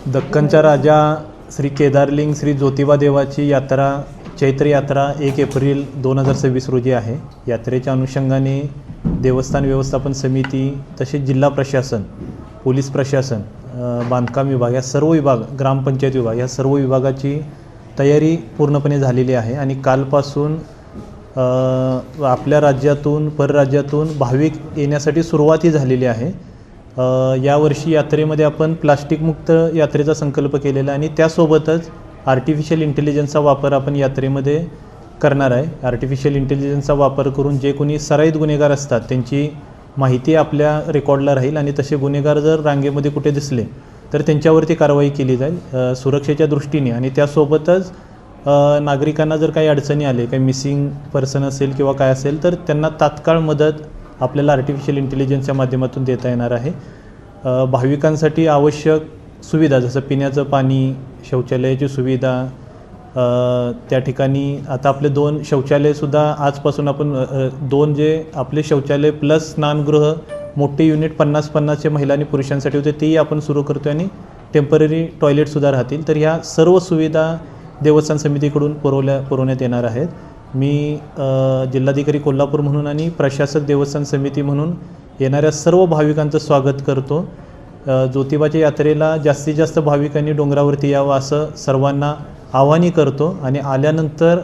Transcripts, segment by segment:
दक्खनचा राजा श्री केदारलिंग श्री ज्योतिबा देवाची यात्रा चैत्र यात्रा 1 एप्रिल 2026 रोजी आहे। यात्रेच्या अनुषंगाने देवस्थान व्यवस्थापन समिती तसेच जिल्हा प्रशासन, पोलीस प्रशासन, बांधकाम विभाग या सर्व विभाग, ग्रामपंचायत विभाग या सर्व विभागाची तयारी पूर्णपणे झालेली आहे आणि कालपासून आपल्या राज्यातून परराज्यातून भाविक येण्यासाठी सुरुवातही झालेली आहे। यावर्षी यात्रेमध्ये आपण प्लास्टिक मुक्त यात्रेचा संकल्प केलेला आणि त्यासोबतच आर्टिफिशियल इंटेलिजन्सचा वापर आपण यात्रेमध्ये करणार आहे। आर्टिफिशियल इंटेलिजन्सचा वापर करून जे कोणी सराईत गुन्हेगार असतात त्यांची माहिती आपल्या रेकॉर्डला राहील आणि तसे गुन्हेगार जर रांगेमध्ये कुठे दिसले तर त्यांच्यावरती कारवाई केली जाईल सुरक्षेच्या दृष्टीने। आणि त्यासोबतच नागरिकांना जर काही अडचणी आले, काही मिसिंग पर्सन असेल किंवा काय असेल तर त्यांना तात्काळ मदत आपल्याला आर्टिफिशियल इंटेलिजन्सच्या माध्यमातून देता येणार आहे। भाविकांसाठी आवश्यक सुविधा जसं पिण्याचं पाणी, शौचालयाची सुविधा, त्या ठिकाणी आता आपले 2 शौचालयसुद्धा आजपासून आपण 2 जे आपले शौचालय प्लस स्नानगृह मोठे युनिट 50-50चे महिला आणि पुरुषांसाठी होते तेही आपण सुरू करतो आणि टेम्पररी टॉयलेटसुद्धा राहतील। तर ह्या सर्व सुविधा देवस्थान समितीकडून पुरवण्यात येणार आहेत। मी जिल्हाधिकारी कोल्हापूर म्हणून आणि प्रशासक देवस्थान समिती म्हणून येणाऱ्या सर्व भाविकांचं स्वागत करतो। ज्योतिबाच्या यात्रेला जास्तीत जास्त भाविकांनी डोंगरावरती यावं असं सर्वांना आवाहन करतो आणि आल्यानंतर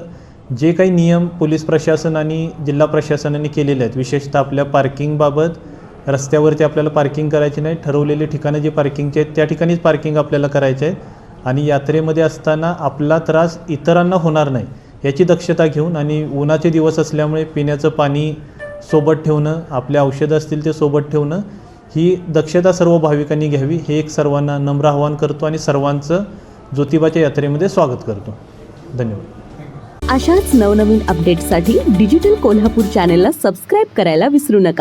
जे काही नियम पोलीस प्रशासन आणि जिल्हा प्रशासनाने केलेले आहेत, विशेषतः आपल्या पार्किंगबाबत रस्त्यावरती आपल्याला पार्किंग करायची नाही, ठरवलेले ठिकाणं जे पार्किंगचे आहेत त्या ठिकाणीच पार्किंग आपल्याला करायचे आहे आणि यात्रेमध्ये असताना आपला त्रास इतरांना होणार नाही याची दक्षता घेऊन आणि उन्हाचे दिवस असल्यामुळे पिण्याचं पाणी सोबत ठेवणं, आपले औषधं असतील ते सोबत ठेवणं ही दक्षता सर्व भाविकांनी घ्यावी हे एक सर्वांना नम्र आवाहन करतो आणि सर्वांचं ज्योतिबाच्या यात्रेमध्ये स्वागत करतो। धन्यवाद। अशाच नवनवीन अपडेट्ससाठी डिजिटल कोल्हापूर चॅनेलला सबस्क्राईब करायला विसरू नका।